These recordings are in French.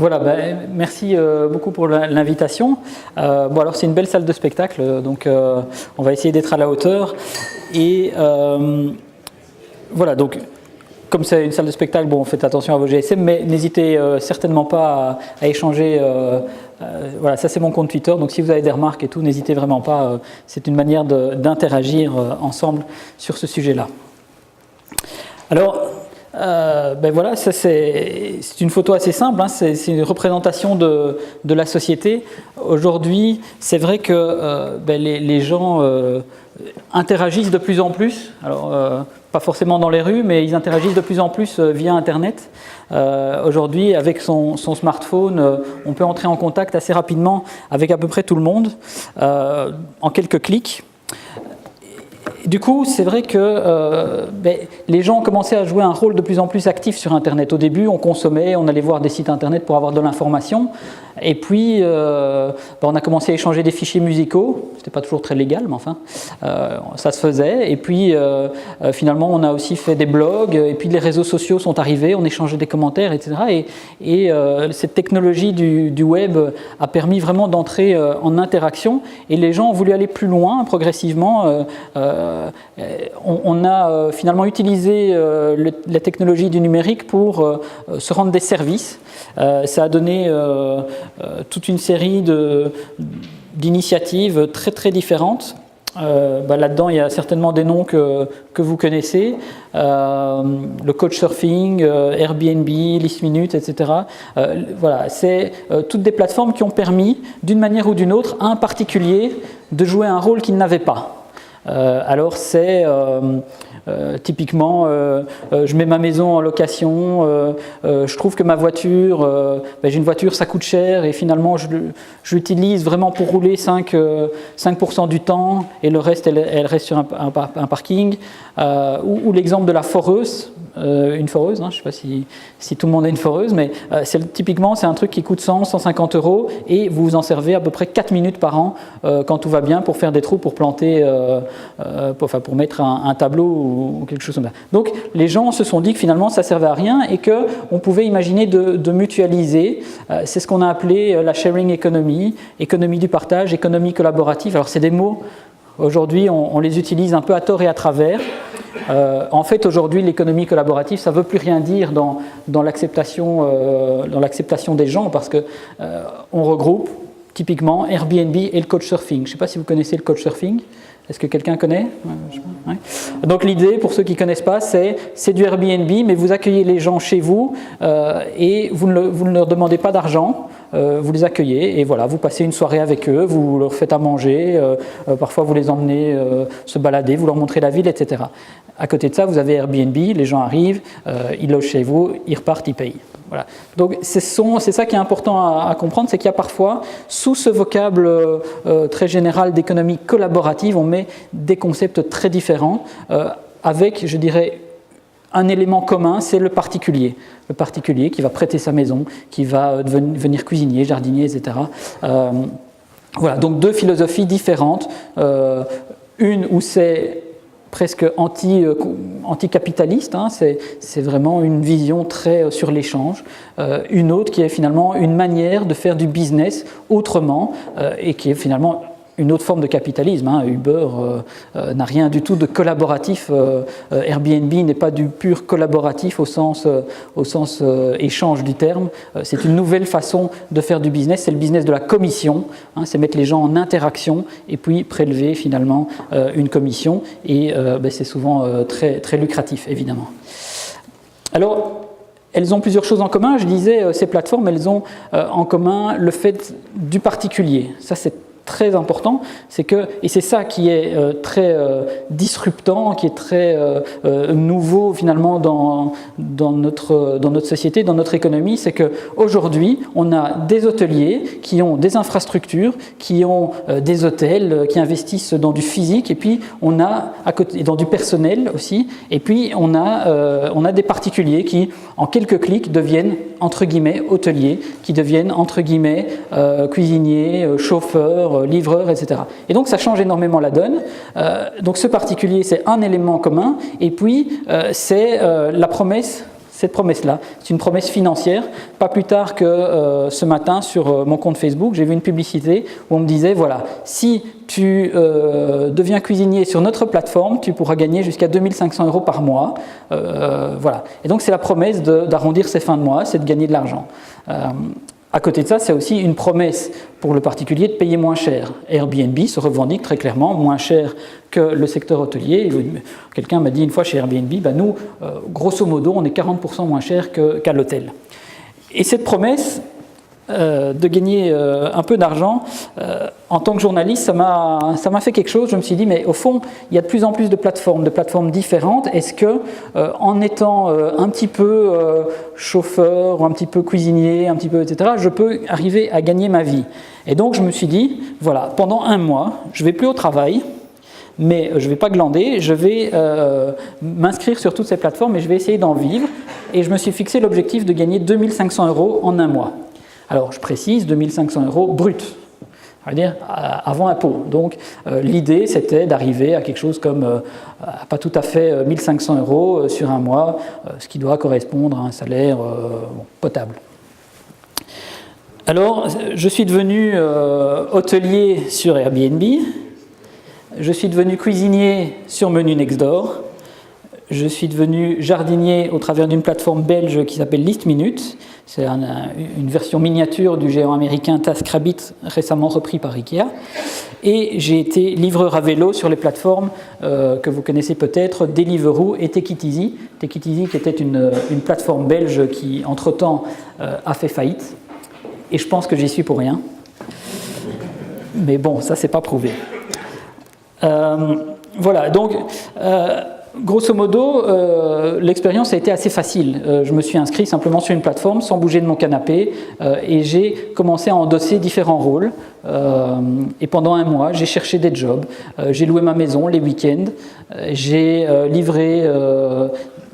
Voilà, merci beaucoup pour l'invitation. Bon, alors c'est une belle salle de spectacle, donc on va essayer d'être à la hauteur. Et voilà, donc comme c'est une salle de spectacle, bon, faites attention à vos GSM, mais n'hésitez certainement pas à échanger. Voilà, ça c'est mon compte Twitter, donc si vous avez des remarques et tout, n'hésitez vraiment pas. C'est une manière d'interagir ensemble sur ce sujet-là. Alors, voilà, ça c'est une photo assez simple, hein, c'est une représentation de la société. Aujourd'hui, c'est vrai que les gens interagissent de plus en plus. Alors, pas forcément dans les rues, mais ils interagissent de plus en plus via Internet. Aujourd'hui, avec son smartphone, on peut entrer en contact assez rapidement avec à peu près tout le monde en quelques clics. Du coup, c'est vrai que les gens ont commencé à jouer un rôle de plus en plus actif sur Internet. Au début, on consommait, on allait voir des sites Internet pour avoir de l'information. Et puis, on a commencé à échanger des fichiers musicaux. C'était pas toujours très légal, mais enfin, ça se faisait. Et puis, finalement, on a aussi fait des blogs. Et puis, les réseaux sociaux sont arrivés. On échangeait des commentaires, etc. Et cette technologie du web a permis vraiment d'entrer en interaction. Et les gens ont voulu aller plus loin, progressivement. On a finalement utilisé la technologie du numérique pour se rendre des services. Ça a donné toute une série d'initiatives très très différentes. Là-dedans, il y a certainement des noms que vous connaissez, le Couchsurfing, Airbnb, Last Minute, etc. Voilà, c'est toutes des plateformes qui ont permis, d'une manière ou d'une autre, à un particulier de jouer un rôle qu'il n'avait pas. Alors c'est typiquement je mets ma maison en location, je trouve que ma voiture, j'ai une voiture, ça coûte cher et finalement je l'utilise vraiment pour rouler 5% du temps et le reste elle reste sur un parking. Ou l'exemple de la foreuse, une foreuse, hein, je ne sais pas si tout le monde a une foreuse, mais typiquement c'est un truc qui coûte 100-150 € et vous vous en servez à peu près 4 minutes par an quand tout va bien pour faire des trous, pour planter, pour mettre un tableau ou quelque chose comme ça. Donc les gens se sont dit que finalement ça ne servait à rien et qu'on pouvait imaginer de mutualiser. C'est ce qu'on a appelé la sharing economy, économie du partage, économie collaborative. Alors c'est des mots, aujourd'hui on les utilise un peu à tort et à travers. En fait, aujourd'hui, l'économie collaborative, ça ne veut plus rien dire dans l'acceptation des gens parce qu'on regroupe typiquement Airbnb et le Couchsurfing. Je ne sais pas si vous connaissez le Couchsurfing. Est-ce que quelqu'un connaît ? Ouais. Donc l'idée, pour ceux qui ne connaissent pas, c'est du Airbnb, mais vous accueillez les gens chez vous et vous ne leur demandez pas d'argent. Vous les accueillez et voilà, vous passez une soirée avec eux, vous leur faites à manger, parfois vous les emmenez se balader, vous leur montrez la ville, etc. À côté de ça, vous avez Airbnb, les gens arrivent, ils logent chez vous, ils repartent, ils payent. Voilà. Donc c'est ça qui est important à comprendre, c'est qu'il y a parfois, sous ce vocable très général d'économie collaborative, on met des concepts très différents avec, je dirais, un élément commun, c'est le particulier. Le particulier qui va prêter sa maison, qui va devenir cuisinier, jardinier, etc. Voilà, donc deux philosophies différentes. Une où c'est presque anticapitaliste, hein, c'est vraiment une vision très sur l'échange. Une autre qui est finalement une manière de faire du business autrement et qui est finalement une autre forme de capitalisme. Hein. Uber n'a rien du tout de collaboratif. Airbnb n'est pas du pur collaboratif au sens échange du terme. C'est une nouvelle façon de faire du business. C'est le business de la commission. Hein. C'est mettre les gens en interaction et puis prélever finalement une commission. Et c'est souvent très, très lucratif, évidemment. Alors, elles ont plusieurs choses en commun. Je disais, ces plateformes, elles ont en commun le fait du particulier. Ça, c'est très important, et c'est ça qui est très disruptant, qui est très nouveau finalement dans notre société, dans notre économie, c'est qu'aujourd'hui on a des hôteliers qui ont des infrastructures, qui ont des hôtels, qui investissent dans du physique, et puis on a à côté, dans du personnel aussi, et puis on a des particuliers qui en quelques clics deviennent entre guillemets hôteliers, qui deviennent entre guillemets cuisiniers, chauffeurs, livreurs, etc. Et donc ça change énormément la donne. Donc ce particulier, c'est un élément commun, et puis c'est la promesse, cette promesse-là. C'est une promesse financière. Pas plus tard que ce matin, sur mon compte Facebook, j'ai vu une publicité où on me disait, voilà, si tu deviens cuisinier sur notre plateforme, tu pourras gagner jusqu'à 2500 € par mois. Voilà. Et donc c'est la promesse d'arrondir ses fins de mois, c'est de gagner de l'argent. À côté de ça, c'est aussi une promesse pour le particulier de payer moins cher. Airbnb se revendique très clairement moins cher que le secteur hôtelier. Quelqu'un m'a dit une fois chez Airbnb, nous, grosso modo, on est 40% moins cher qu'à l'hôtel. Et cette promesse de gagner un peu d'argent, en tant que journaliste, ça m'a fait quelque chose. Je me suis dit, mais au fond, il y a de plus en plus de plateformes différentes. Est-ce que, en étant un petit peu chauffeur, ou un petit peu cuisinier, un petit peu, etc., je peux arriver à gagner ma vie? Et donc, je me suis dit, voilà, pendant un mois, je ne vais plus au travail, mais je ne vais pas glander, je vais m'inscrire sur toutes ces plateformes et je vais essayer d'en vivre. Et je me suis fixé l'objectif de gagner 2500 € en un mois. Alors, je précise, 2500 € brut, c'est-à-dire avant impôt. Donc, l'idée, c'était d'arriver à quelque chose comme, pas tout à fait 1500 € sur un mois, ce qui doit correspondre à un salaire potable. Alors, je suis devenu hôtelier sur Airbnb, je suis devenu cuisinier sur Menu Nextdoor, je suis devenu jardinier au travers d'une plateforme belge qui s'appelle Listminute. C'est une version miniature du géant américain TaskRabbit, récemment repris par Ikea. Et j'ai été livreur à vélo sur les plateformes que vous connaissez peut-être, Deliveroo et Take It Easy. Take It Easy qui était une plateforme belge qui, entre-temps, a fait faillite. Et je pense que j'y suis pour rien. Mais bon, ça, c'est pas prouvé. Voilà, donc... grosso modo, l'expérience a été assez facile. Je me suis inscrit simplement sur une plateforme sans bouger de mon canapé et j'ai commencé à endosser différents rôles. Et pendant un mois, j'ai cherché des jobs. J'ai loué ma maison les week-ends. J'ai livré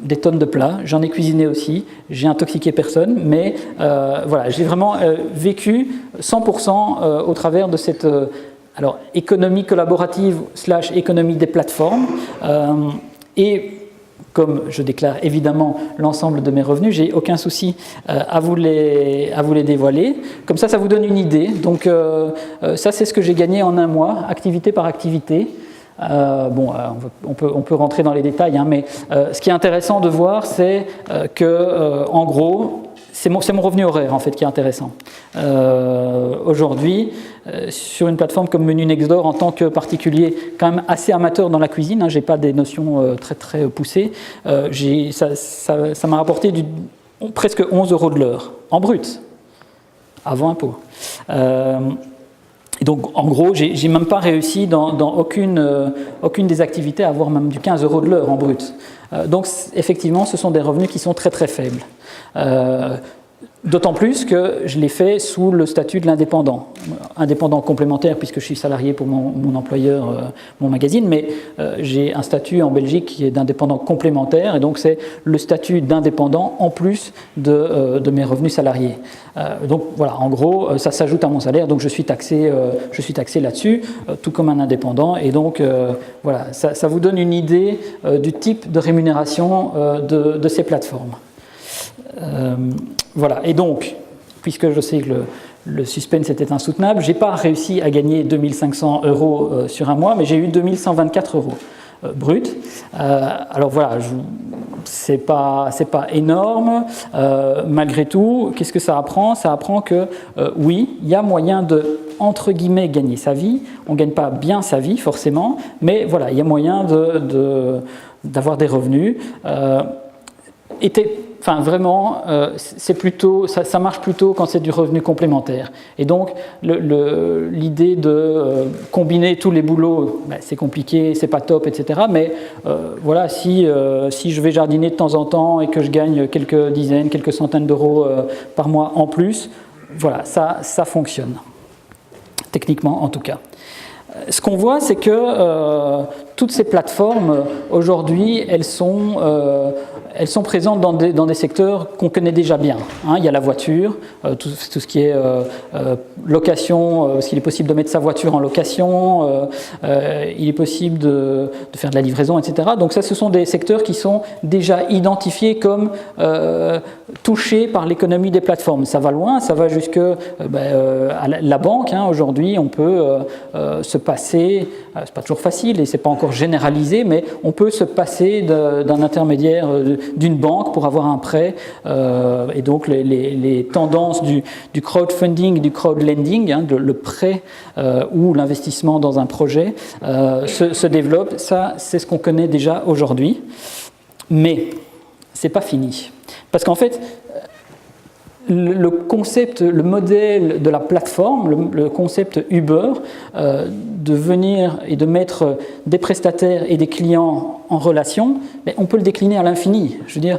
des tonnes de plats. J'en ai cuisiné aussi. J'ai intoxiqué personne. Mais voilà, j'ai vraiment vécu 100% au travers de cette économie collaborative / économie des plateformes. Et comme je déclare évidemment l'ensemble de mes revenus, j'ai aucun souci à vous les dévoiler. Comme ça, ça vous donne une idée. Donc ça, c'est ce que j'ai gagné en un mois, activité par activité. On peut rentrer dans les détails, mais ce qui est intéressant de voir, c'est que, en gros, c'est mon revenu horaire en fait qui est intéressant. Aujourd'hui, sur une plateforme comme Menu Nextdoor, en tant que particulier quand même assez amateur dans la cuisine, j'ai pas des notions très très poussées, ça m'a rapporté presque 11 € de l'heure, en brut, avant impôt. Et donc, en gros, j'ai même pas réussi dans aucune des activités à avoir même du 15 € de l'heure en brut. Donc, effectivement, ce sont des revenus qui sont très très faibles. D'autant plus que je l'ai fait sous le statut de l'indépendant. Indépendant complémentaire puisque je suis salarié pour mon employeur, mon magazine, mais j'ai un statut en Belgique qui est d'indépendant complémentaire et donc c'est le statut d'indépendant en plus de mes revenus salariés. Donc voilà, en gros, ça s'ajoute à mon salaire, donc je suis taxé là-dessus, tout comme un indépendant et donc voilà, ça vous donne une idée du type de rémunération de ces plateformes. Voilà, et donc, puisque je sais que le suspense était insoutenable, je n'ai pas réussi à gagner 2500 € sur un mois, mais j'ai eu 2124 € brut. Alors voilà, c'est pas énorme. Malgré tout, qu'est-ce que ça apprend? Ça apprend que oui, il y a moyen de, entre guillemets, gagner sa vie. On ne gagne pas bien sa vie, forcément, mais voilà, il y a moyen d'avoir des revenus. Enfin, vraiment, c'est plutôt, ça marche plutôt quand c'est du revenu complémentaire. Et donc, l'idée de combiner tous les boulots, c'est compliqué, c'est pas top, etc. Mais voilà, si je vais jardiner de temps en temps et que je gagne quelques dizaines, quelques centaines d'euros par mois en plus, voilà, ça fonctionne. Techniquement, en tout cas. Ce qu'on voit, c'est que toutes ces plateformes, aujourd'hui, elles sont présentes dans des secteurs qu'on connaît déjà bien. Il y a la voiture, tout ce qui est location, parce qu'il est possible de mettre sa voiture en location, il est possible de faire de la livraison, etc. Donc ça, ce sont des secteurs qui sont déjà identifiés comme touchés par l'économie des plateformes. Ça va loin, ça va jusque à la banque. Aujourd'hui, on peut se passer, c'est pas toujours facile et c'est pas encore généralisé, mais on peut se passer d'un intermédiaire d'une banque pour avoir un prêt. Et donc les tendances du crowdfunding, du crowdlending, le prêt ou l'investissement dans un projet se développent. Ça, c'est ce qu'on connaît déjà aujourd'hui. Mais c'est pas fini. Parce qu'en fait, le concept, le modèle de la plateforme, le concept Uber, de venir et de mettre des prestataires et des clients en relation, mais on peut le décliner à l'infini. Je veux dire,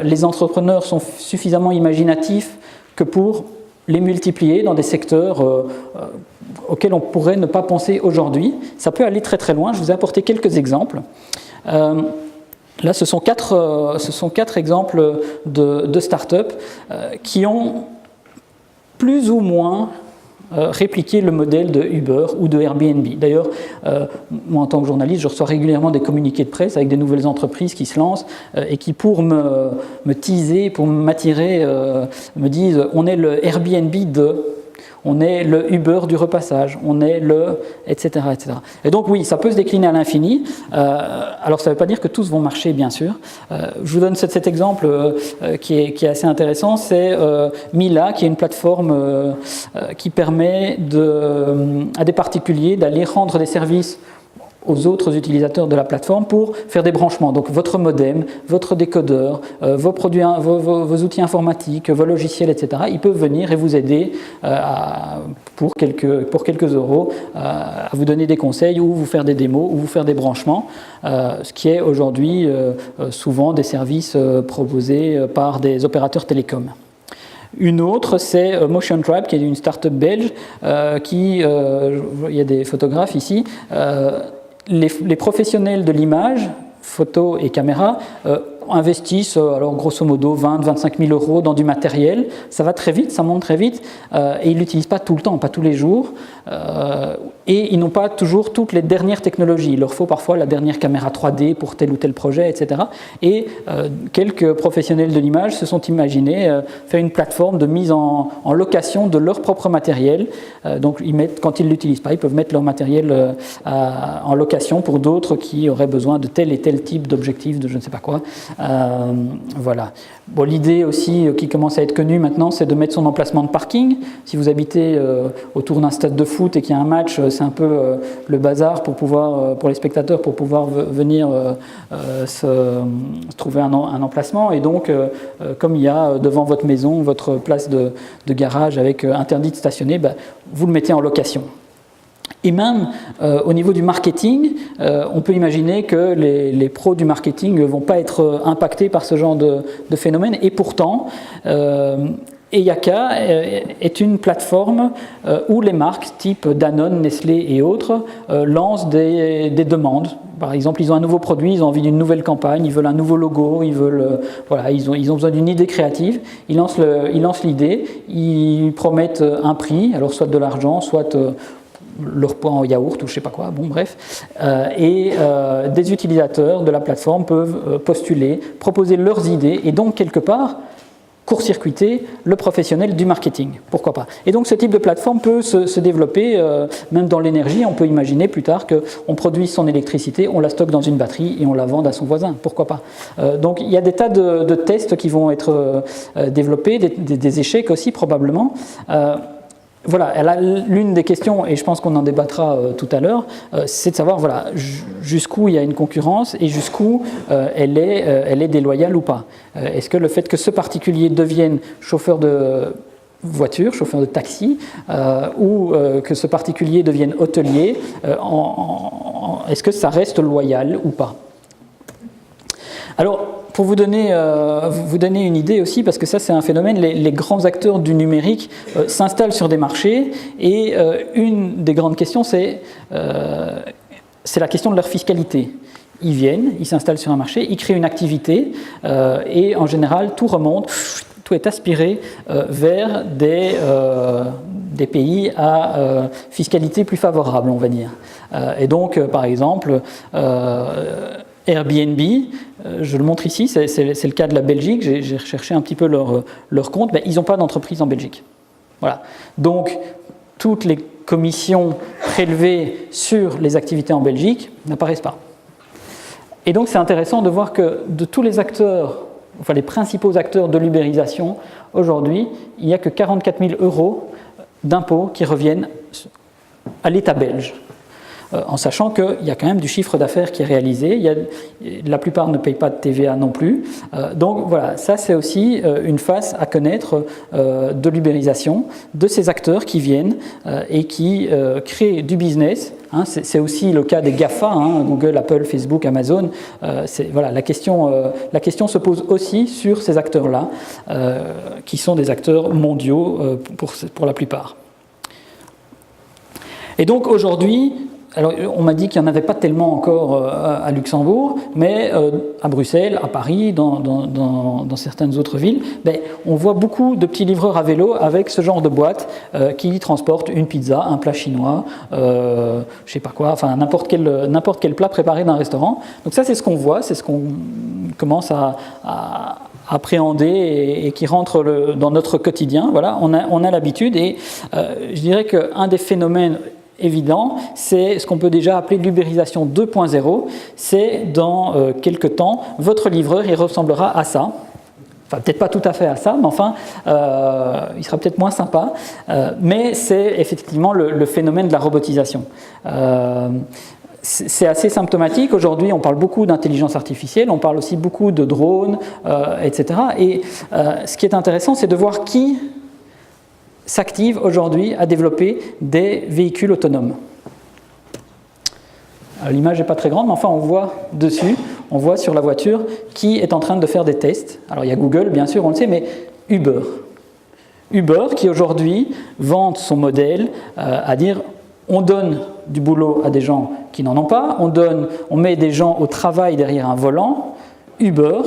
les entrepreneurs sont suffisamment imaginatifs que pour les multiplier dans des secteurs auxquels on pourrait ne pas penser aujourd'hui. Ça peut aller très très loin. Je vous ai apporté quelques exemples. Là, ce sont quatre exemples de start-up qui ont plus ou moins répliqué le modèle de Uber ou de Airbnb. D'ailleurs, moi en tant que journaliste, je reçois régulièrement des communiqués de presse avec des nouvelles entreprises qui se lancent et qui, pour me teaser, pour m'attirer, me disent « on est le Airbnb de… » On est le Uber du repassage, on est le… etc. etc. Et donc oui, ça peut se décliner à l'infini. Alors ça ne veut pas dire que tous vont marcher, bien sûr. Je vous donne cet exemple qui est assez intéressant, c'est Mila, qui est une plateforme qui permet à des particuliers d'aller rendre des services aux autres utilisateurs de la plateforme pour faire des branchements. Donc votre modem, votre décodeur, vos produits, vos outils informatiques, vos logiciels, etc. Ils peuvent venir et vous aider pour quelques euros à vous donner des conseils ou vous faire des démos ou vous faire des branchements, ce qui est aujourd'hui souvent des services proposés par des opérateurs télécoms. Une autre, c'est Motion Tribe, qui est une start-up belge il y a des photographes ici, les professionnels de l'image, photo et caméra, investissent alors grosso modo 20-25 000 euros dans du matériel. Ça va très vite, ça monte très vite, et ils ne l'utilisent pas tout le temps, pas tous les jours, et ils n'ont pas toujours toutes les dernières technologies. Il leur faut parfois la dernière caméra 3D pour tel ou tel projet, etc. Et quelques professionnels de l'image se sont imaginés faire une plateforme de mise en location de leur propre matériel. Donc quand ils ne l'utilisent pas, ils peuvent mettre leur matériel en location pour d'autres qui auraient besoin de tel et tel type d'objectif, de je ne sais pas quoi. Voilà. Bon, l'idée aussi qui commence à être connue maintenant, c'est de mettre son emplacement de parking. Si vous habitez autour d'un stade de foot et qu'il y a un match, c'est un peu le bazar pour les spectateurs pour pouvoir venir se trouver un emplacement. Et donc, comme il y a devant votre maison, votre place de garage avec interdit de stationner, vous le mettez en location. Et même au niveau du marketing, on peut imaginer que les pros du marketing ne vont pas être impactés par ce genre de phénomène. Et pourtant, Eyaka est une plateforme où les marques type Danone, Nestlé et autres lancent des demandes. Par exemple, ils ont un nouveau produit, ils ont envie d'une nouvelle campagne, ils veulent un nouveau logo, ils ont besoin d'une idée créative. Ils lancent l'idée, ils promettent un prix, alors soit de l'argent, soit leur poids en yaourt ou je sais pas quoi, bon bref, et des utilisateurs de la plateforme peuvent postuler, proposer leurs idées et donc quelque part court-circuiter le professionnel du marketing, pourquoi pas. Et donc ce type de plateforme peut se développer, même dans l'énergie, on peut imaginer plus tard qu'on produise son électricité, on la stocke dans une batterie et on la vende à son voisin, pourquoi pas. Donc il y a des tas de tests qui vont être développés, des échecs aussi probablement. Voilà, l'une des questions, et je pense qu'on en débattra tout à l'heure, c'est de savoir jusqu'où il y a une concurrence et jusqu'où elle est déloyale ou pas. Est-ce que le fait que ce particulier devienne chauffeur de voiture, chauffeur de taxi, ou que ce particulier devienne hôtelier, est-ce que ça reste loyal ou pas? Alors, pour vous donner une idée aussi, parce que ça c'est un phénomène, les grands acteurs du numérique s'installent sur des marchés et une des grandes questions c'est c'est la question de leur fiscalité. Ils viennent, ils s'installent sur un marché, ils créent une activité et en général tout remonte, tout est aspiré vers des pays à fiscalité plus favorable, on va dire. Et donc, par exemple, Airbnb, je le montre ici, c'est le cas de la Belgique, j'ai recherché un petit peu leur compte, ils n'ont pas d'entreprise en Belgique. Voilà. Donc, toutes les commissions prélevées sur les activités en Belgique n'apparaissent pas. Et donc c'est intéressant de voir que de tous les acteurs, enfin les principaux acteurs de l'ubérisation, aujourd'hui, il n'y a que 44 000 € d'impôts qui reviennent à l'État belge. En sachant qu'il y a quand même du chiffre d'affaires qui est réalisé, la plupart ne payent pas de TVA non plus. Donc voilà, ça c'est aussi une face à connaître de l'ubérisation, de ces acteurs qui viennent et qui créent du business. C'est aussi le cas des GAFA, Google, Apple, Facebook, Amazon. Voilà, la question se pose aussi sur ces acteurs-là, qui sont des acteurs mondiaux pour la plupart. Et donc aujourd'hui, alors, on m'a dit qu'il n'y en avait pas tellement encore à Luxembourg, mais à Bruxelles, à Paris, dans certaines autres villes, on voit beaucoup de petits livreurs à vélo avec ce genre de boîte qui transportent une pizza, un plat chinois, je ne sais pas quoi, enfin n'importe quel plat préparé d'un restaurant. Donc ça, c'est ce qu'on voit, c'est ce qu'on commence à appréhender et qui rentre dans notre quotidien. Voilà, on a l'habitude et je dirais qu'un des phénomènes évident, c'est ce qu'on peut déjà appeler l'ubérisation 2.0. C'est dans quelques temps, votre livreur, il ressemblera à ça. Enfin, peut-être pas tout à fait à ça, mais enfin, il sera peut-être moins sympa. Mais c'est effectivement le phénomène de la robotisation. C'est assez symptomatique. Aujourd'hui, on parle beaucoup d'intelligence artificielle, on parle aussi beaucoup de drones, etc. Et ce qui est intéressant, c'est de voir qui s'active aujourd'hui à développer des véhicules autonomes. L'image n'est pas très grande, mais enfin on voit dessus, on voit sur la voiture qui est en train de faire des tests. Alors il y a Google, bien sûr, on le sait, mais Uber. Uber qui aujourd'hui vante son modèle à dire on donne du boulot à des gens qui n'en ont pas, on met des gens au travail derrière un volant. Uber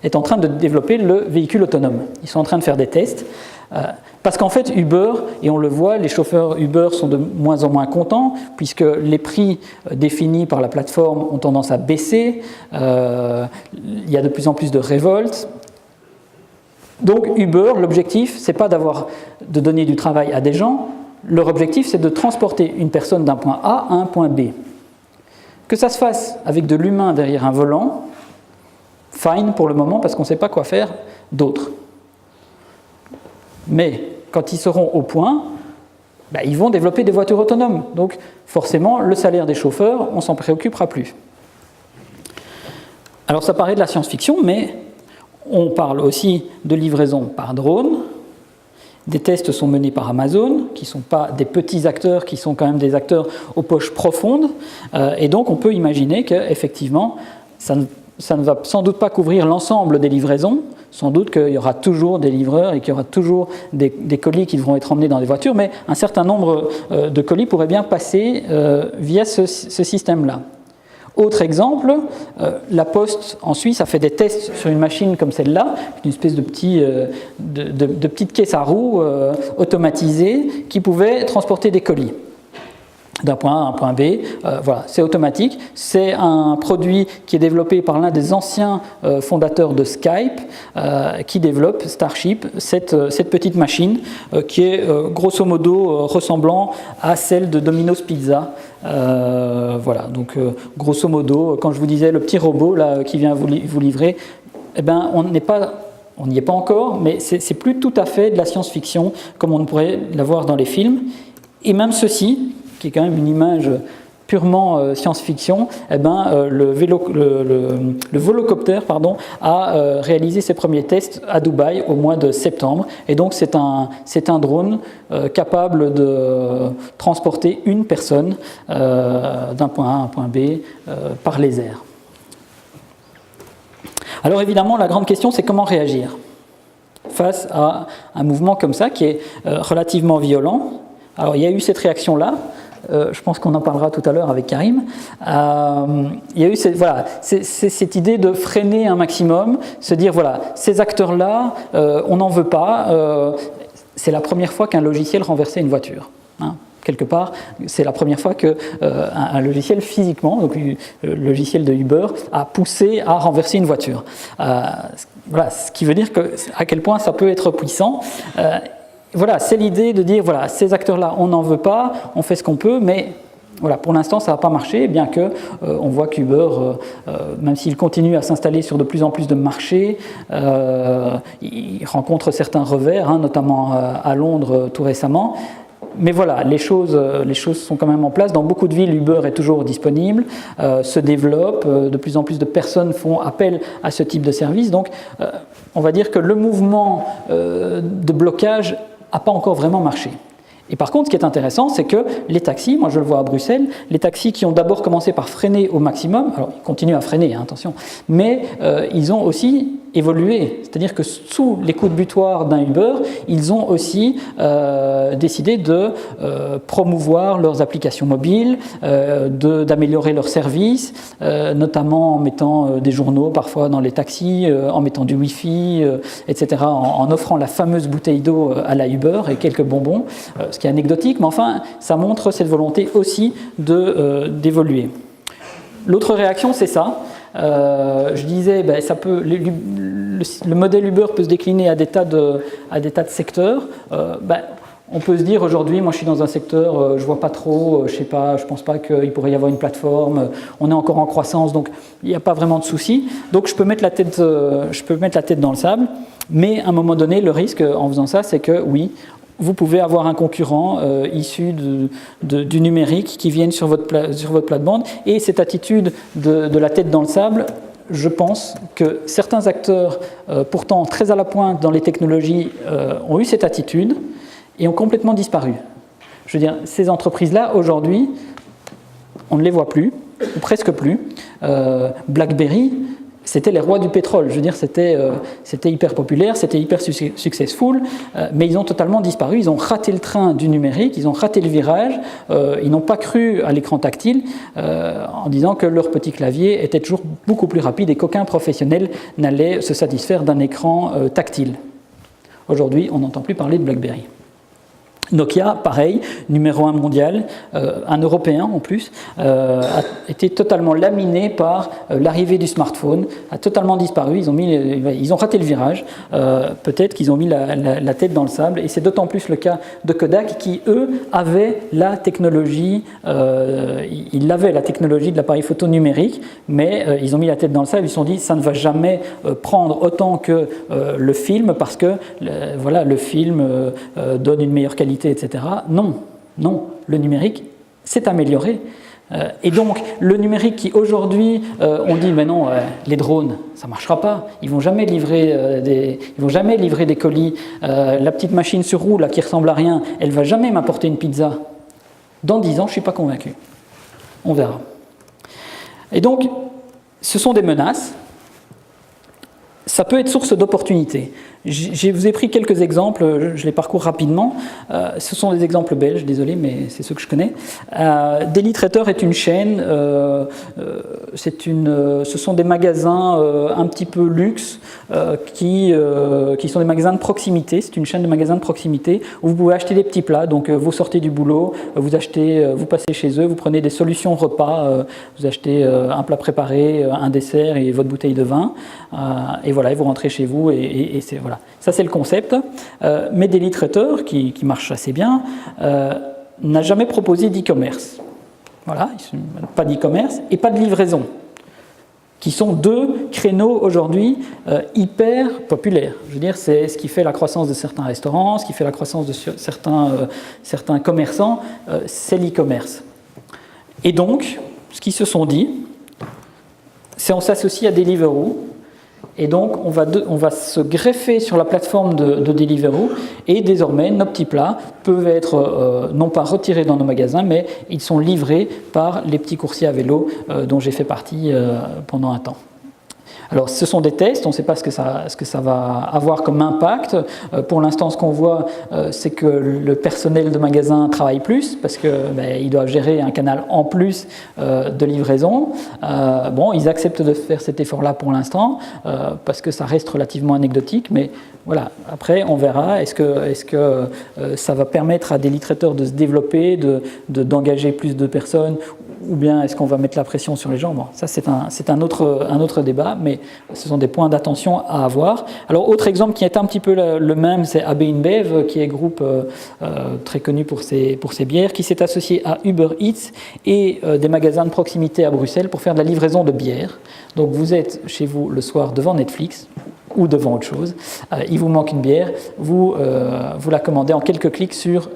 est en train de développer le véhicule autonome. Ils sont en train de faire des tests. Parce qu'en fait, Uber, et on le voit, les chauffeurs Uber sont de moins en moins contents, puisque les prix définis par la plateforme ont tendance à baisser, il y a de plus en plus de révoltes. Donc Uber, l'objectif, ce n'est pas de donner du travail à des gens, leur objectif, c'est de transporter une personne d'un point A à un point B. Que ça se fasse avec de l'humain derrière un volant, fine pour le moment, parce qu'on ne sait pas quoi faire d'autre. Mais quand ils seront au point, ils vont développer des voitures autonomes. Donc forcément, le salaire des chauffeurs, on ne s'en préoccupera plus. Alors ça paraît de la science-fiction, mais on parle aussi de livraison par drone. Des tests sont menés par Amazon, qui ne sont pas des petits acteurs, qui sont quand même des acteurs aux poches profondes. Et donc on peut imaginer qu'effectivement, ça ne va sans doute pas couvrir l'ensemble des livraisons. Sans doute qu'il y aura toujours des livreurs et qu'il y aura toujours des colis qui devront être emmenés dans des voitures, mais un certain nombre de colis pourraient bien passer via ce système-là. Autre exemple, la Poste en Suisse a fait des tests sur une machine comme celle-là, une espèce de petite caisse à roues automatisée qui pouvait transporter des colis d'un point A à un point B. Voilà, c'est automatique. C'est un produit qui est développé par l'un des anciens fondateurs de Skype qui développe Starship, cette petite machine qui est grosso modo ressemblant à celle de Domino's Pizza. Voilà, donc grosso modo, quand je vous disais le petit robot là, qui vient vous livrer, on n'y est pas encore, mais c'est plus tout à fait de la science-fiction comme on pourrait l'avoir dans les films. Et même ceci, qui est quand même une image purement science-fiction, le volocoptère a réalisé ses premiers tests à Dubaï au mois de septembre. Et donc c'est un drone capable de transporter une personne d'un point A à un point B par les airs. Alors évidemment, la grande question, c'est comment réagir face à un mouvement comme ça qui est relativement violent. Alors il y a eu cette réaction-là. je pense qu'on en parlera tout à l'heure avec Karim. Il y a eu cette idée de freiner un maximum, se dire voilà, ces acteurs-là, on n'en veut pas. C'est la première fois qu'un logiciel renversait une voiture. Hein. Quelque part, c'est la première fois qu'un logiciel physiquement, donc le logiciel de Uber, a poussé à renverser une voiture. Voilà, ce qui veut dire à quel point ça peut être puissant. Voilà, c'est l'idée de dire, voilà, ces acteurs-là, on n'en veut pas, on fait ce qu'on peut, mais voilà, pour l'instant, ça n'a pas marché, bien que on voit qu'Uber, même s'il continue à s'installer sur de plus en plus de marchés, il rencontre certains revers, hein, notamment à Londres tout récemment. Mais voilà, les choses sont quand même en place. Dans beaucoup de villes, Uber est toujours disponible, se développe, de plus en plus de personnes font appel à ce type de service. Donc, on va dire que le mouvement de blocage n'a pas encore vraiment marché. Et par contre, ce qui est intéressant, c'est que les taxis, moi je le vois à Bruxelles, les taxis qui ont d'abord commencé par freiner au maximum, alors ils continuent à freiner, hein, attention, mais ils ont aussi évolué. C'est-à-dire que sous les coups de butoir d'un Uber, ils ont aussi décidé de promouvoir leurs applications mobiles, d'améliorer leurs services, notamment en mettant des journaux parfois dans les taxis, en mettant du Wi-Fi, etc., en offrant la fameuse bouteille d'eau à la Uber et quelques bonbons, ce qui est anecdotique, mais enfin, ça montre cette volonté aussi d'évoluer. L'autre réaction, c'est ça. Je disais, ben, le modèle Uber peut se décliner à des tas de secteurs. Ben, on peut se dire aujourd'hui, moi je suis dans un secteur, je vois pas trop, je sais pas, je pense pas qu'il pourrait y avoir une plateforme, on est encore en croissance, donc il n'y a pas vraiment de souci. Donc je peux mettre la tête dans le sable, mais à un moment donné, le risque en faisant ça, c'est que oui, vous pouvez avoir un concurrent issu du numérique qui vienne sur votre plate-bande. Et cette attitude de la tête dans le sable, je pense que certains acteurs, pourtant très à la pointe dans les technologies, ont eu cette attitude et ont complètement disparu. Je veux dire, ces entreprises-là, aujourd'hui, on ne les voit plus, ou presque plus. BlackBerry, c'était les rois du pétrole, je veux dire, c'était hyper populaire, c'était hyper successful, mais ils ont totalement disparu, ils ont raté le train du numérique, ils ont raté le virage, ils n'ont pas cru à l'écran tactile en disant que leur petit clavier était toujours beaucoup plus rapide et qu'aucun professionnel n'allait se satisfaire d'un écran tactile. Aujourd'hui, on n'entend plus parler de BlackBerry. Nokia, pareil, numéro 1 mondial, un Européen en plus, a été totalement laminé par l'arrivée du smartphone, a totalement disparu, ils ont raté le virage, peut-être qu'ils ont mis la tête dans le sable, et c'est d'autant plus le cas de Kodak qui, eux, avaient la technologie, ils avaient la technologie de l'appareil photo numérique, mais ils ont mis la tête dans le sable, ils se sont dit ça ne va jamais prendre autant que le film, parce que le film donne une meilleure qualité, etc. Non, le numérique s'est amélioré. Et donc, le numérique qui aujourd'hui, on dit, mais non, les drones, ça ne marchera pas, ils ne vont jamais livrer des colis. La petite machine sur roue là, qui ressemble à rien, elle ne va jamais m'apporter une pizza. Dans 10 ans, je ne suis pas convaincu. On verra. Et donc, ce sont des menaces. Ça peut être source d'opportunités. Je vous ai pris quelques exemples, je les parcours rapidement. Ce sont des exemples belges, désolé, mais c'est ceux que je connais. Daily Trader est une chaîne, ce sont des magasins un petit peu luxe qui sont des magasins de proximité. C'est une chaîne de magasins de proximité où vous pouvez acheter des petits plats. Donc vous sortez du boulot, vous passez chez eux, vous prenez des solutions repas, vous achetez un plat préparé, un dessert et votre bouteille de vin. Et voilà, et vous rentrez chez vous et c'est voilà. Ça c'est le concept. Mais Daily Trader, qui marche assez bien, n'a jamais proposé d'e-commerce. Voilà, pas d'e-commerce et pas de livraison, qui sont deux créneaux aujourd'hui hyper populaires. Je veux dire, c'est ce qui fait la croissance de certains restaurants, ce qui fait la croissance de certains commerçants, c'est l'e-commerce. Et donc, ce qu'ils se sont dit, c'est on s'associe à Deliveroo. Et donc, on va se greffer sur la plateforme de Deliveroo et désormais, nos petits plats peuvent être non pas retirés dans nos magasins, mais ils sont livrés par les petits coursiers à vélo dont j'ai fait partie pendant un temps. Alors, ce sont des tests, on ne sait pas ce que ça va avoir comme impact. Pour l'instant, ce qu'on voit, c'est que le personnel de magasin travaille plus parce qu'ils doivent gérer un canal en plus de livraison. Bon, ils acceptent de faire cet effort-là pour l'instant parce que ça reste relativement anecdotique, mais voilà. Après, on verra. Est-ce que ça va permettre à des litraiteurs de se développer, d'engager plus de personnes, ou bien est-ce qu'on va mettre la pression sur les gens? Bon, ça, c'est un autre débat, mais ce sont des points d'attention à avoir. Alors, autre exemple qui est un petit peu le même, c'est AB InBev, qui est groupe très connu pour ses bières, qui s'est associé à Uber Eats et des magasins de proximité à Bruxelles pour faire de la livraison de bières. Donc, vous êtes chez vous le soir devant Netflix ou devant autre chose, il vous manque une bière, vous la commandez en quelques clics sur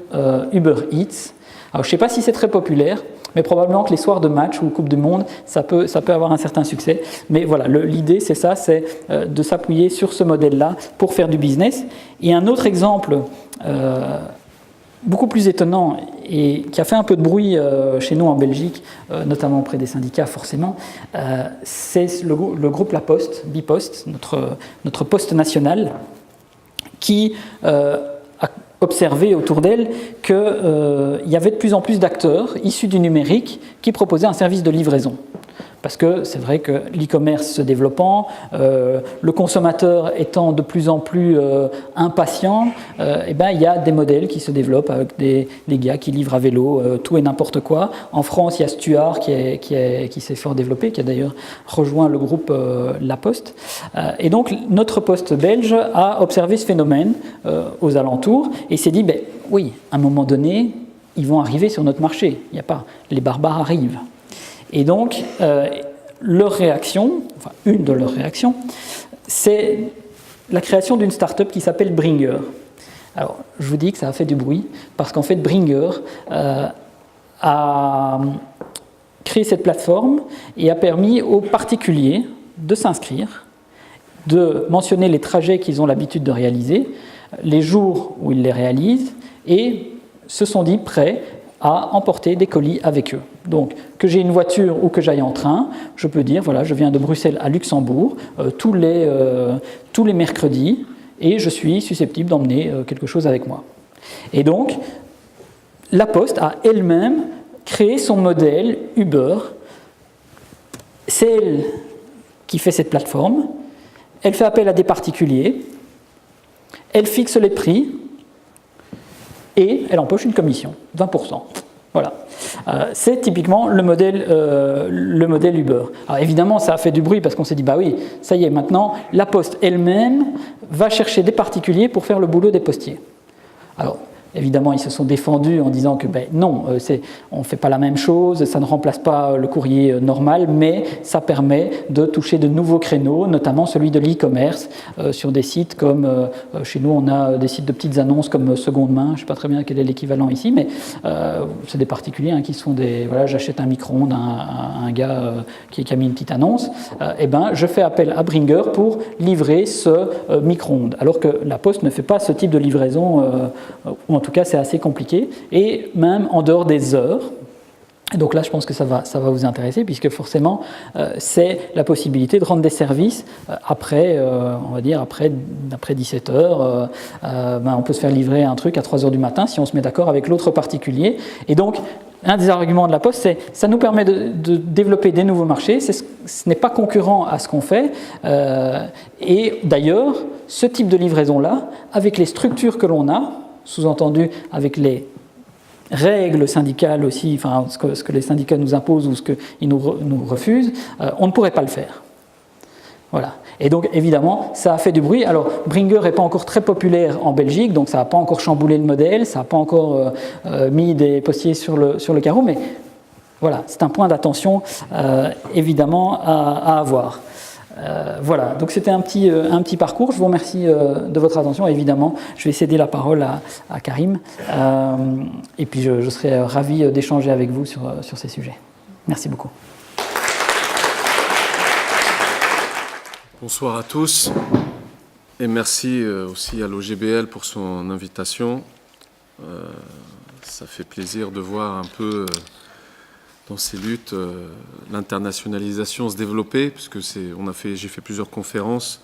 Uber Eats. Alors, je ne sais pas si c'est très populaire, mais probablement que les soirs de match ou Coupe du Monde, ça peut avoir un certain succès. Mais voilà, l'idée, c'est ça, c'est de s'appuyer sur ce modèle-là pour faire du business. Et un autre exemple beaucoup plus étonnant et qui a fait un peu de bruit chez nous en Belgique, notamment auprès des syndicats forcément, c'est le groupe La Poste, Bipost, notre poste national, qui a observé autour d'elle qu'il y avait de plus en plus d'acteurs issus du numérique qui proposaient un service de livraison. Parce que c'est vrai que l'e-commerce se développant, le consommateur étant de plus en plus impatient, il y a des modèles qui se développent avec des gars qui livrent à vélo tout et n'importe quoi. En France, il y a Stuart qui s'est fort développé, qui a d'ailleurs rejoint le groupe La Poste. Et donc, notre poste belge a observé ce phénomène aux alentours et s'est dit, oui, à un moment donné, ils vont arriver sur notre marché. Il n'y a pas, les barbares arrivent. Et donc, leur réaction, enfin une de leurs réactions, c'est la création d'une start-up qui s'appelle Bringer. Alors, je vous dis que ça a fait du bruit, parce qu'en fait, Bringer a créé cette plateforme et a permis aux particuliers de s'inscrire, de mentionner les trajets qu'ils ont l'habitude de réaliser, les jours où ils les réalisent, et se sont dit prêts à emporter des colis avec eux. Donc, que j'ai une voiture ou que j'aille en train, je peux dire, voilà, je viens de Bruxelles à Luxembourg tous les mercredis et je suis susceptible d'emmener quelque chose avec moi. Et donc, La Poste a elle-même créé son modèle Uber. C'est elle qui fait cette plateforme. Elle fait appel à des particuliers. Elle fixe les prix. Et elle empoche une commission, 20%. Voilà. C'est typiquement le modèle Uber. Alors évidemment, ça a fait du bruit parce qu'on s'est dit, bah oui, ça y est, maintenant, La Poste elle-même va chercher des particuliers pour faire le boulot des postiers. Alors, évidemment, ils se sont défendus en disant que non, on ne fait pas la même chose, ça ne remplace pas le courrier normal, mais ça permet de toucher de nouveaux créneaux, notamment celui de l'e-commerce, sur des sites comme, chez nous, on a des sites de petites annonces comme Seconde Main, je ne sais pas très bien quel est l'équivalent ici, mais c'est des particuliers qui se font voilà, j'achète un micro-ondes à un gars qui a mis une petite annonce, je fais appel à Bringer pour livrer ce micro-ondes, alors que La Poste ne fait pas ce type de livraison, en tout cas, c'est assez compliqué, et même en dehors des heures. Donc là, je pense que ça va vous intéresser, puisque forcément, c'est la possibilité de rendre des services après, on va dire, après 17 heures. On peut se faire livrer un truc à 3 heures du matin si on se met d'accord avec l'autre particulier. Et donc, un des arguments de La Poste, c'est ça nous permet de développer des nouveaux marchés. Ce n'est pas concurrent à ce qu'on fait. Et d'ailleurs, ce type de livraison-là, avec les structures que l'on a, sous-entendu avec les règles syndicales aussi, enfin ce que les syndicats nous imposent ou ce qu'ils nous refusent, on ne pourrait pas le faire. Voilà. Et donc évidemment, ça a fait du bruit. Alors Bringer n'est pas encore très populaire en Belgique, donc ça n'a pas encore chamboulé le modèle, ça n'a pas encore mis des postiers sur le carreau, mais voilà, c'est un point d'attention évidemment à avoir. Voilà, donc c'était un petit parcours. Je vous remercie de votre attention. Évidemment, je vais céder la parole à Karim. Et puis je serai ravi d'échanger avec vous sur ces sujets. Merci beaucoup. Bonsoir à tous. Et merci aussi à l'OGBL pour son invitation. Ça fait plaisir de voir un peu ces luttes, l'internationalisation se développer, puisque j'ai fait plusieurs conférences.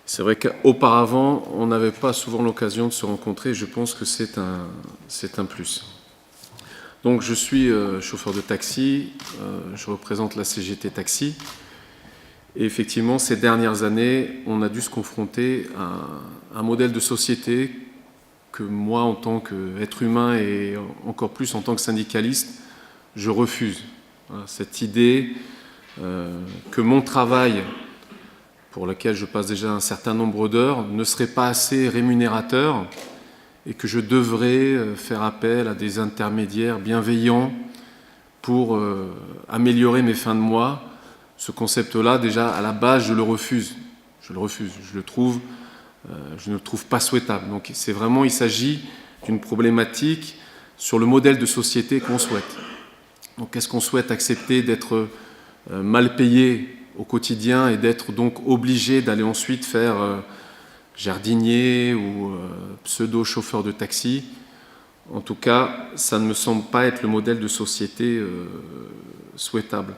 C'est vrai qu'auparavant, on n'avait pas souvent l'occasion de se rencontrer. Je pense que c'est un plus. Donc, je suis chauffeur de taxi. Je représente la CGT Taxi. Et effectivement, ces dernières années, on a dû se confronter à un modèle de société que moi, en tant qu'être humain et encore plus en tant que syndicaliste, je refuse. Voilà, cette idée que mon travail, pour lequel je passe déjà un certain nombre d'heures, ne serait pas assez rémunérateur et que je devrais faire appel à des intermédiaires bienveillants pour améliorer mes fins de mois. Ce concept-là, déjà, à la base, je le refuse. Je le refuse. Je ne le trouve pas souhaitable. Donc, c'est vraiment, il s'agit d'une problématique sur le modèle de société qu'on souhaite. Donc, est-ce qu'on souhaite accepter d'être mal payé au quotidien et d'être donc obligé d'aller ensuite faire jardinier ou pseudo-chauffeur de taxi? En tout cas, ça ne me semble pas être le modèle de société souhaitable.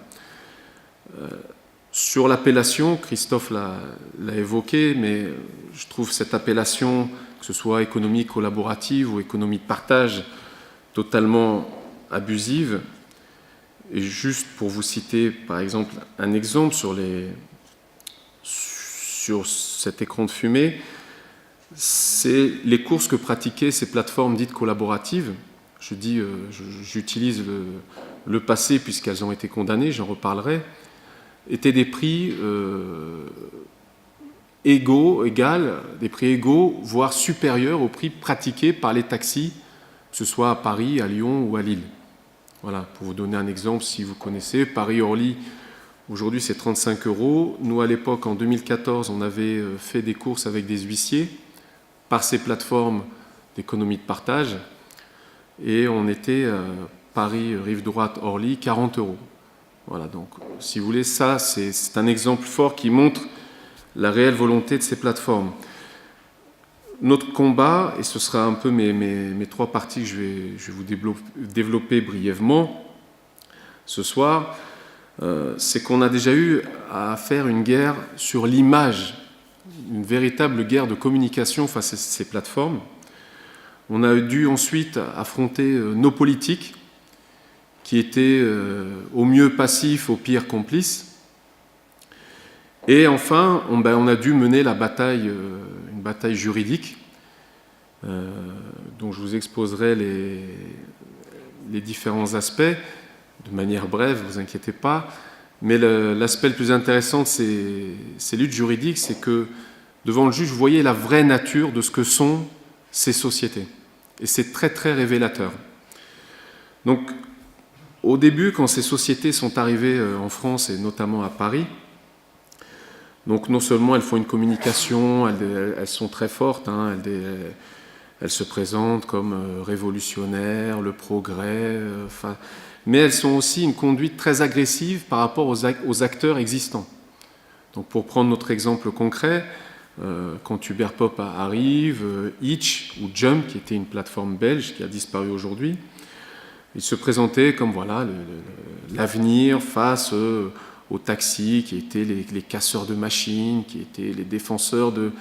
Sur l'appellation, Christophe l'a évoqué, mais je trouve cette appellation, que ce soit économie collaborative ou économie de partage, totalement abusive. Et juste pour vous citer, par exemple, un exemple sur cet écran de fumée, c'est les courses que pratiquaient ces plateformes dites collaboratives. J'utilise le passé puisqu'elles ont été condamnées, j'en reparlerai, étaient des prix égaux, voire supérieurs aux prix pratiqués par les taxis, que ce soit à Paris, à Lyon ou à Lille. Voilà, pour vous donner un exemple, si vous connaissez, Paris-Orly, aujourd'hui c'est 35 €. Nous, à l'époque, en 2014, on avait fait des courses avec des huissiers par ces plateformes d'économie de partage. Et on était Paris, rive droite, Orly, 40 €. Voilà, donc si vous voulez, ça, c'est un exemple fort qui montre la réelle volonté de ces plateformes. Notre combat, et ce sera un peu mes trois parties que je vais vous développer brièvement ce soir, c'est qu'on a déjà eu à faire une guerre sur l'image, une véritable guerre de communication face à ces plateformes. On a dû ensuite affronter nos politiques, qui étaient au mieux passifs, au pire complices. Et enfin, on a dû mener une bataille juridique, dont je vous exposerai les différents aspects, de manière brève, ne vous inquiétez pas. Mais l'aspect le plus intéressant de ces luttes juridiques, c'est que devant le juge, vous voyez la vraie nature de ce que sont ces sociétés. Et c'est très, très révélateur. Donc, au début, quand ces sociétés sont arrivées en France, et notamment à Paris, donc non seulement elles font une communication, elles sont très fortes, hein, elles se présentent comme révolutionnaires, le progrès, mais elles sont aussi une conduite très agressive par rapport aux acteurs existants. Donc pour prendre notre exemple concret, quand Uber Pop arrive, Hitch ou Jump, qui était une plateforme belge qui a disparu aujourd'hui, ils se présentaient comme voilà l'avenir face aux taxis qui étaient les casseurs de machines, qui étaient les défenseurs de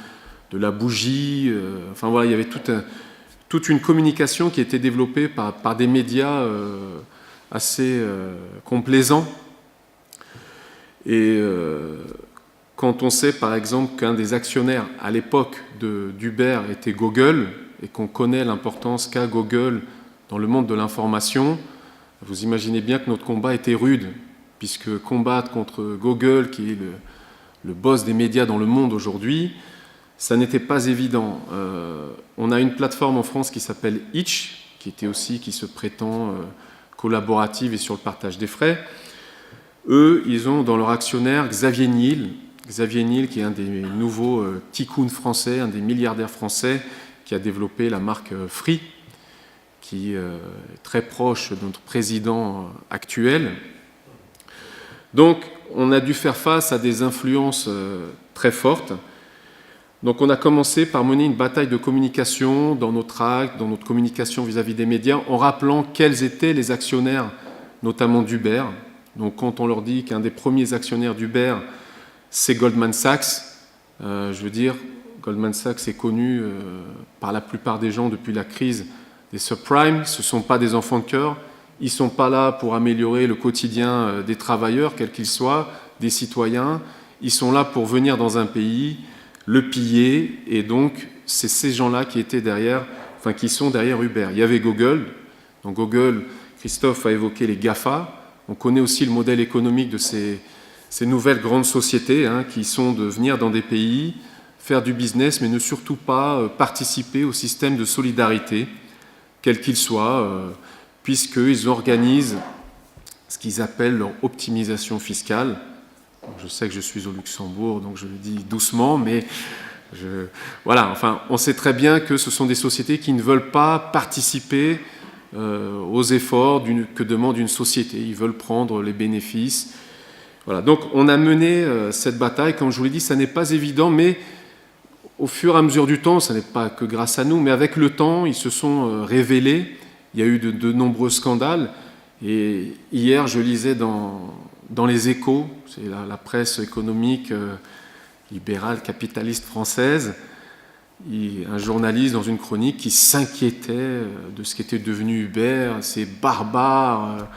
la bougie. Enfin voilà, il y avait toute une communication qui était développée par des médias assez complaisants. Et quand on sait par exemple qu'un des actionnaires à l'époque d'Uber était Google, et qu'on connaît l'importance qu'a Google dans le monde de l'information, vous imaginez bien que notre combat était rude, puisque combattre contre Google, qui est le boss des médias dans le monde aujourd'hui, ça n'était pas évident. On a une plateforme en France qui s'appelle Hitch, qui se prétend collaborative et sur le partage des frais. Eux, ils ont dans leur actionnaire Xavier Niel, qui est un des nouveaux tycoons français, un des milliardaires français, qui a développé la marque Free, qui est très proche de notre président actuel. Donc, on a dû faire face à des influences très fortes. Donc, on a commencé par mener une bataille de communication dans notre acte, dans notre communication vis-à-vis des médias, en rappelant quels étaient les actionnaires notamment d'Uber. Donc quand on leur dit qu'un des premiers actionnaires d'Uber, c'est Goldman Sachs, je veux dire, Goldman Sachs est connu par la plupart des gens depuis la crise des subprimes. Ce ne sont pas des enfants de cœur. Ils ne sont pas là pour améliorer le quotidien des travailleurs, quels qu'ils soient, des citoyens. Ils sont là pour venir dans un pays, le piller. Et donc, c'est ces gens-là qui étaient derrière, enfin qui sont derrière Uber. Il y avait Google. Donc Google, Christophe a évoqué les GAFA. On connaît aussi le modèle économique de ces nouvelles grandes sociétés qui sont de venir dans des pays, faire du business, mais ne surtout pas participer au système de solidarité, quel qu'il soit, puisqu'ils organisent ce qu'ils appellent leur optimisation fiscale. Je sais que je suis au Luxembourg, donc je le dis doucement, mais voilà, enfin, on sait très bien que ce sont des sociétés qui ne veulent pas participer aux efforts que demande une société. Ils veulent prendre les bénéfices. Voilà, donc on a mené cette bataille. Comme je vous l'ai dit, ça n'est pas évident, mais au fur et à mesure du temps, ce n'est pas que grâce à nous, mais avec le temps, ils se sont révélés. Il y a eu de nombreux scandales. Et hier, je lisais dans les Échos, c'est la presse économique libérale, capitaliste française, un journaliste dans une chronique qui s'inquiétait de ce qu'était devenu Uber, c'est barbare.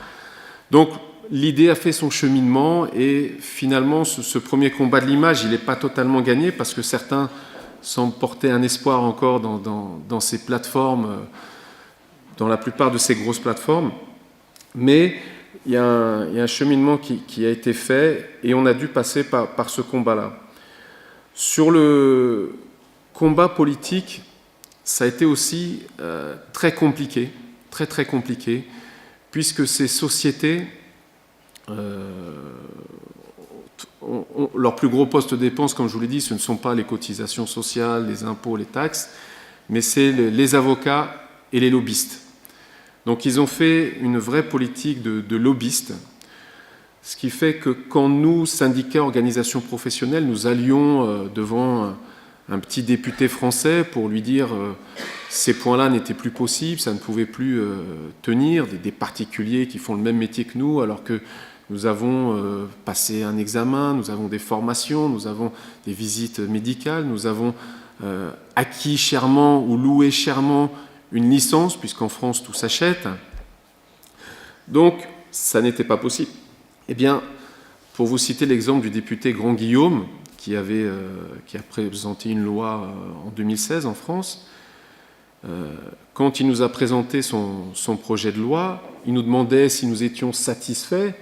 Donc l'idée a fait son cheminement et finalement ce premier combat de l'image, il n'est pas totalement gagné parce que certains semblent porter un espoir encore dans ces plateformes, dans la plupart de ces grosses plateformes. Mais il y a un cheminement qui a été fait et on a dû passer par ce combat-là. Sur le combat politique, ça a été aussi très compliqué, très compliqué, puisque ces sociétés, leur plus gros poste de dépense, comme je vous l'ai dit, ce ne sont pas les cotisations sociales, les impôts, les taxes, mais c'est les avocats et les lobbyistes. Donc ils ont fait une vraie politique de lobbyistes, ce qui fait que quand nous, syndicats, organisations professionnelles, nous allions devant un petit député français pour lui dire ces points-là n'étaient plus possibles, ça ne pouvait plus tenir, des particuliers qui font le même métier que nous, alors que nous avons passé un examen, nous avons des formations, nous avons des visites médicales, nous avons acquis chèrement ou loué chèrement une licence, puisqu'en France tout s'achète. Donc ça n'était pas possible. Eh bien, pour vous citer l'exemple du député Grand-Guillaume, qui a présenté une loi en 2016 en France, quand il nous a présenté son projet de loi, il nous demandait si nous étions satisfaits.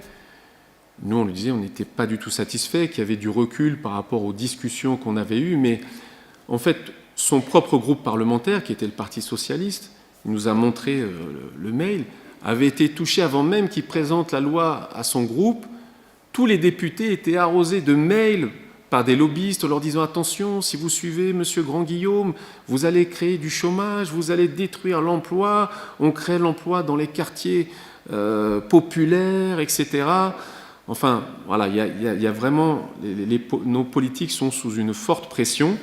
Nous, on lui disait on n'était pas du tout satisfaits, qu'il y avait du recul par rapport aux discussions qu'on avait eues, mais en fait, son propre groupe parlementaire, qui était le Parti socialiste, il nous a montré le mail, avait été touché avant même qu'il présente la loi à son groupe. Tous les députés étaient arrosés de mails par des lobbyistes leur disant « Attention, si vous suivez M. Grand-Guillaume, vous allez créer du chômage, vous allez détruire l'emploi, on crée l'emploi dans les quartiers populaires, etc. » Enfin, voilà, il y a vraiment... nos politiques sont sous une forte pression.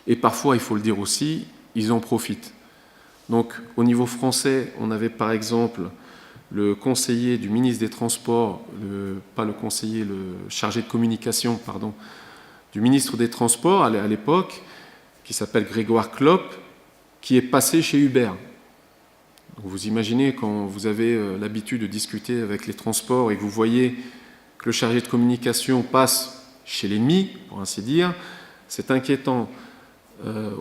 Et parfois, il faut le dire aussi, ils en profitent. Donc, au niveau français, on avait par exemple le conseiller du ministre des Transports, le chargé de communication, pardon, du ministre des Transports à l'époque, qui s'appelle Grégoire Klopp, qui est passé chez Uber. Donc, vous imaginez quand vous avez l'habitude de discuter avec les transports et que vous voyez que le chargé de communication passe chez l'ennemi, pour ainsi dire, c'est inquiétant.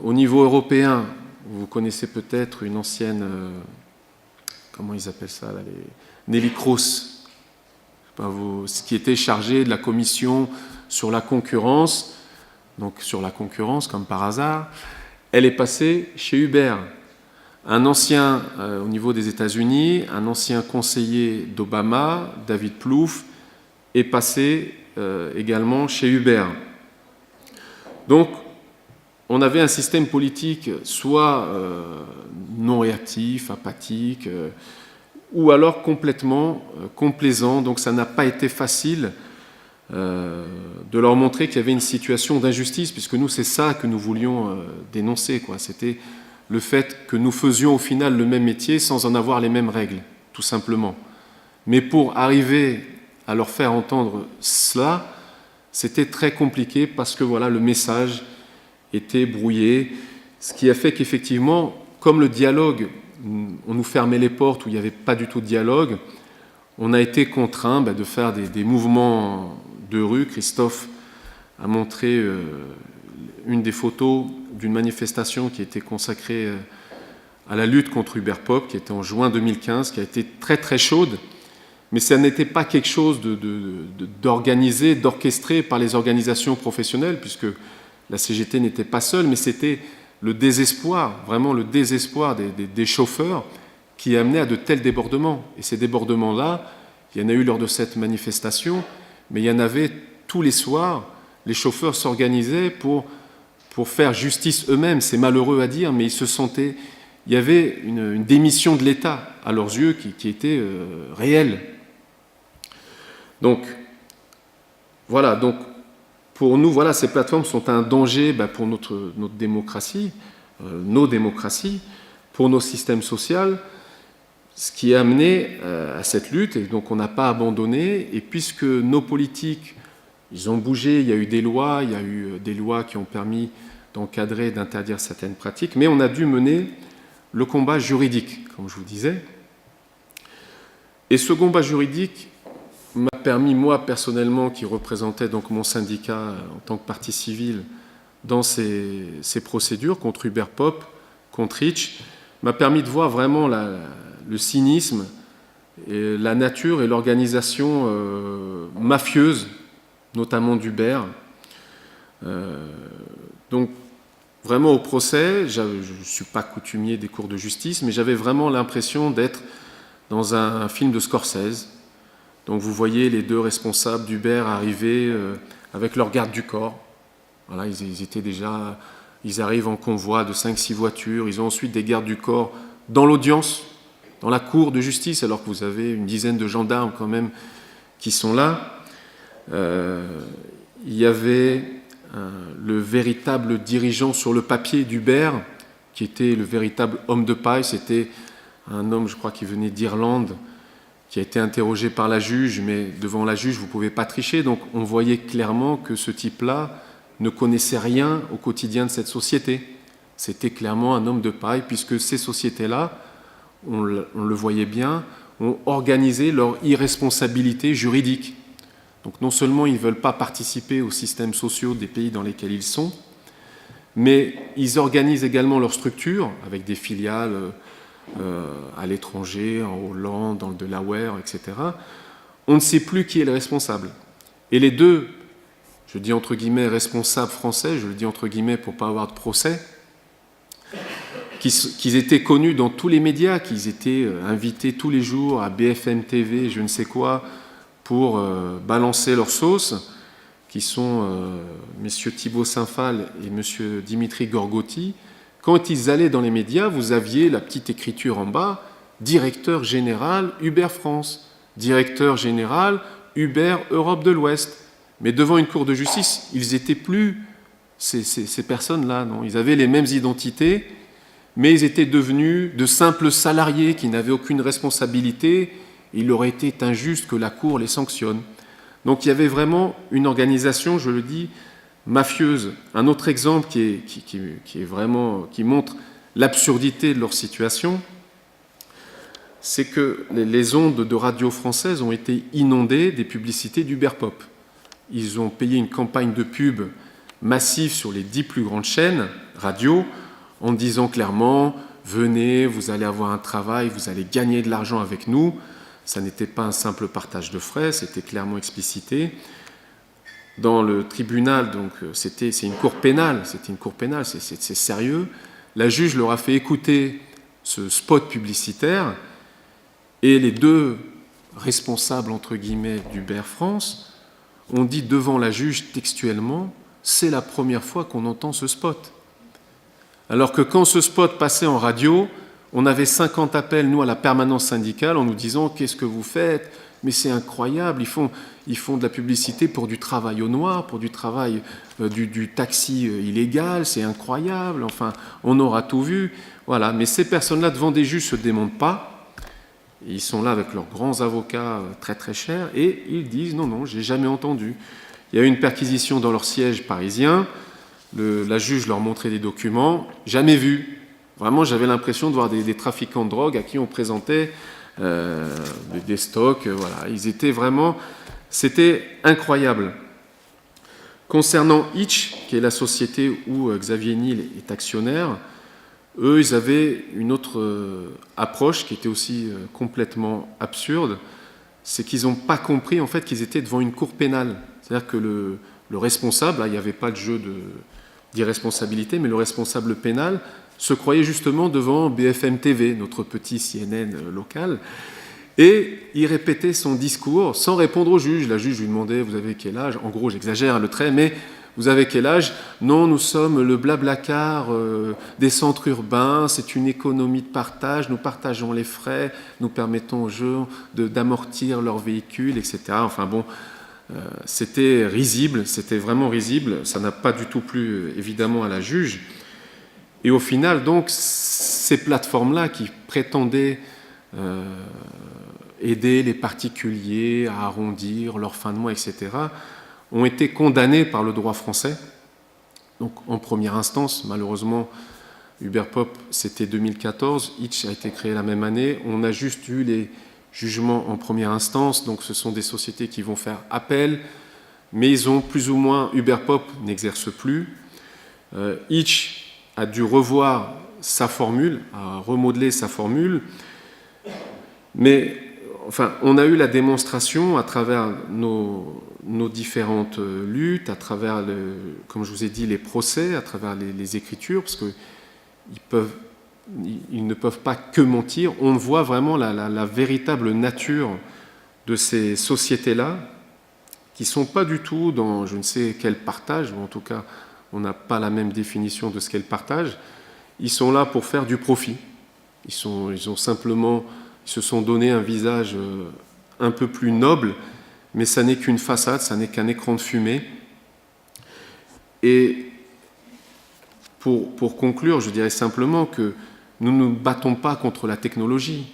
Au niveau européen, vous connaissez peut-être une ancienne, comment ils appellent ça là, Nelly Kroes, qui était chargée de la commission sur la concurrence, donc sur la concurrence comme par hasard, elle est passée chez Uber. Un ancien, au niveau des États-Unis, un ancien conseiller d'Obama, David Plouffe, est passé également chez Uber. Donc, on avait un système politique soit non réactif, apathique, ou alors complètement complaisant. Donc ça n'a pas été facile de leur montrer qu'il y avait une situation d'injustice, puisque nous, c'est ça que nous voulions dénoncer, quoi. C'était le fait que nous faisions au final le même métier sans en avoir les mêmes règles, tout simplement. Mais pour arriver à leur faire entendre cela, c'était très compliqué parce que voilà, le message était brouillé, ce qui a fait qu'effectivement, comme le dialogue, on nous fermait les portes où il n'y avait pas du tout de dialogue, on a été contraint de faire des mouvements de rue. Christophe a montré une des photos d'une manifestation qui était consacrée à la lutte contre Hubert Popp, qui était en juin 2015, qui a été très très chaude, mais ça n'était pas quelque chose d'organisé, d'orchestré par les organisations professionnelles, puisque la CGT n'était pas seule, mais c'était le désespoir, vraiment le désespoir des chauffeurs qui amenait à de tels débordements. Et ces débordements-là, il y en a eu lors de cette manifestation, mais il y en avait tous les soirs. Les chauffeurs s'organisaient pour faire justice eux-mêmes. C'est malheureux à dire, mais ils se sentaient... Il y avait une démission de l'État, à leurs yeux, qui était réelle. Donc, voilà. Donc, pour nous, voilà, ces plateformes sont un danger pour notre démocratie, nos démocraties, pour nos systèmes sociaux, ce qui a amené à cette lutte, et donc on n'a pas abandonné. Et puisque nos politiques, ils ont bougé, il y a eu des lois qui ont permis d'encadrer, d'interdire certaines pratiques, mais on a dû mener le combat juridique, comme je vous disais. Et ce combat juridique m'a permis, moi personnellement, qui représentais donc mon syndicat en tant que partie civile dans ces procédures contre Hubert Popp, contre Rich, m'a permis de voir vraiment le cynisme, et la nature et l'organisation mafieuse, notamment d'Hubert. Donc, vraiment au procès, je ne suis pas coutumier des cours de justice, mais j'avais vraiment l'impression d'être dans un film de Scorsese. Donc vous voyez les deux responsables d'Hubert arriver avec leur garde du corps. Voilà, ils arrivent en convoi de 5-6 voitures, ils ont ensuite des gardes du corps dans l'audience, dans la cour de justice, alors que vous avez une dizaine de gendarmes quand même qui sont là. Il y avait le véritable dirigeant sur le papier d'Hubert, qui était le véritable homme de paille. C'était un homme, je crois, qui venait d'Irlande, qui a été interrogé par la juge, mais devant la juge, vous ne pouvez pas tricher. Donc on voyait clairement que ce type-là ne connaissait rien au quotidien de cette société. C'était clairement un homme de paille, puisque ces sociétés-là, on le voyait bien, ont organisé leur irresponsabilité juridique. Donc non seulement ils ne veulent pas participer aux systèmes sociaux des pays dans lesquels ils sont, mais ils organisent également leur structure avec des filiales à l'étranger, en Hollande, dans le Delaware, etc. On ne sait plus qui est le responsable. Et les deux, je dis entre guillemets responsables français, je le dis entre guillemets pour ne pas avoir de procès, qu'ils étaient connus dans tous les médias, qu'ils étaient invités tous les jours à BFM TV, je ne sais quoi, pour balancer leur sauce, qui sont messieurs Thibaut Saint-Phal et monsieur Dimitri Gorgotti. Quand ils allaient dans les médias, vous aviez la petite écriture en bas, directeur général Hubert France, directeur général Hubert Europe de l'Ouest. Mais devant une cour de justice, ils n'étaient plus ces personnes-là, non. Ils avaient les mêmes identités, mais ils étaient devenus de simples salariés qui n'avaient aucune responsabilité. Il aurait été injuste que la Cour les sanctionne. Donc il y avait vraiment une organisation, je le dis, mafieuse. Un autre exemple qui montre l'absurdité de leur situation, c'est que les ondes de radio françaises ont été inondées des publicités d'Hubert Popp. Ils ont payé une campagne de pub massive sur les 10 plus grandes chaînes radio en disant clairement « Venez, vous allez avoir un travail, vous allez gagner de l'argent avec nous ». Ça n'était pas un simple partage de frais, c'était clairement explicité. Dans le tribunal, donc c'est une cour pénale, c'est sérieux. La juge leur a fait écouter ce spot publicitaire et les deux responsables, entre guillemets, d'Hubert France ont dit devant la juge textuellement « c'est la première fois qu'on entend ce spot ». Alors que quand ce spot passait en radio, on avait 50 appels, nous, à la permanence syndicale, en nous disant « qu'est-ce que vous faites ? Mais c'est incroyable, ils font de la publicité pour du travail au noir, pour du travail du taxi illégal, c'est incroyable, enfin, on aura tout vu. » Voilà. Mais ces personnes-là, devant des juges, ne se démontent pas. Ils sont là avec leurs grands avocats très très chers et ils disent non, non, j'ai jamais entendu. Il y a eu une perquisition dans leur siège parisien, la juge leur montrait des documents, jamais vu. Vraiment, j'avais l'impression de voir des trafiquants de drogue à qui on présentait des stocks. Voilà. Ils étaient vraiment... C'était incroyable. Concernant Hitch, qui est la société où Xavier Niel est actionnaire, eux, ils avaient une autre approche qui était aussi complètement absurde. C'est qu'ils n'ont pas compris en fait qu'ils étaient devant une cour pénale. C'est-à-dire que le responsable, là, il n'y avait pas de jeu d'irresponsabilité, mais le responsable pénal se croyait justement devant BFM TV, notre petit CNN local, et il répétait son discours sans répondre au juge. La juge lui demandait « Vous avez quel âge ?» En gros, j'exagère le trait, mais « Vous avez quel âge ?»« Non, nous sommes le Blablacar des centres urbains, c'est une économie de partage, nous partageons les frais, nous permettons aux gens d'amortir leurs véhicules, etc. » Enfin bon, c'était risible, c'était vraiment risible, ça n'a pas du tout plu évidemment à la juge. Et au final, donc, ces plateformes-là qui prétendaient aider les particuliers à arrondir leur fin de mois, etc., ont été condamnées par le droit français. Donc, en première instance, malheureusement, Uberpop, c'était 2014, Hitch a été créé la même année. On a juste eu les jugements en première instance, donc ce sont des sociétés qui vont faire appel, mais ils ont plus ou moins... Uberpop n'exerce plus. Hitch a dû revoir sa formule, a remodelé sa formule, mais enfin, on a eu la démonstration à travers nos différentes luttes, à travers, comme je vous ai dit, les procès, à travers les écritures, parce qu'ils ne peuvent pas que mentir. On voit vraiment la véritable nature de ces sociétés-là, qui ne sont pas du tout dans je ne sais quel partage, ou en tout cas, on n'a pas la même définition de ce qu'elles partagent. Ils sont là pour faire du profit. Ils se sont donné un visage un peu plus noble, mais ça n'est qu'une façade, ça n'est qu'un écran de fumée. Et pour conclure, je dirais simplement que nous ne nous battons pas contre la technologie.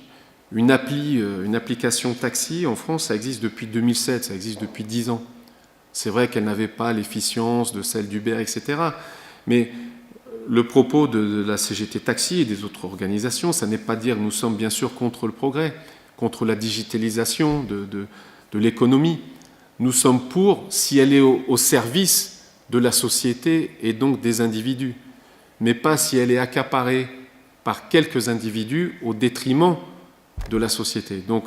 Une application taxi en France, ça existe depuis 2007, ça existe depuis 10 ans. C'est vrai qu'elle n'avait pas l'efficience de celle d'Uber, etc. Mais le propos de la CGT Taxi et des autres organisations, ça n'est pas dire que nous sommes bien sûr contre le progrès, contre la digitalisation de l'économie. Nous sommes pour si elle est au service de la société et donc des individus, mais pas si elle est accaparée par quelques individus au détriment de la société. Donc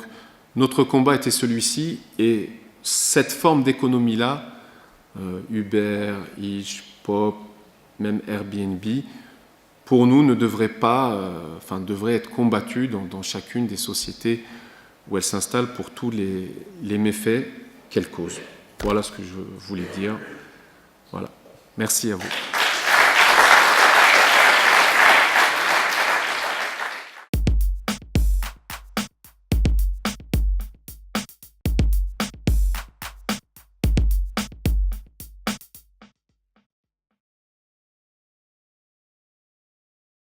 notre combat était celui-ci, et cette forme d'économie-là, Uber, Hitch, Pop, même Airbnb, pour nous ne devrait pas, devrait être combattue dans chacune des sociétés où elle s'installe pour tous les méfaits qu'elle cause. Voilà ce que je voulais dire. Voilà. Merci à vous.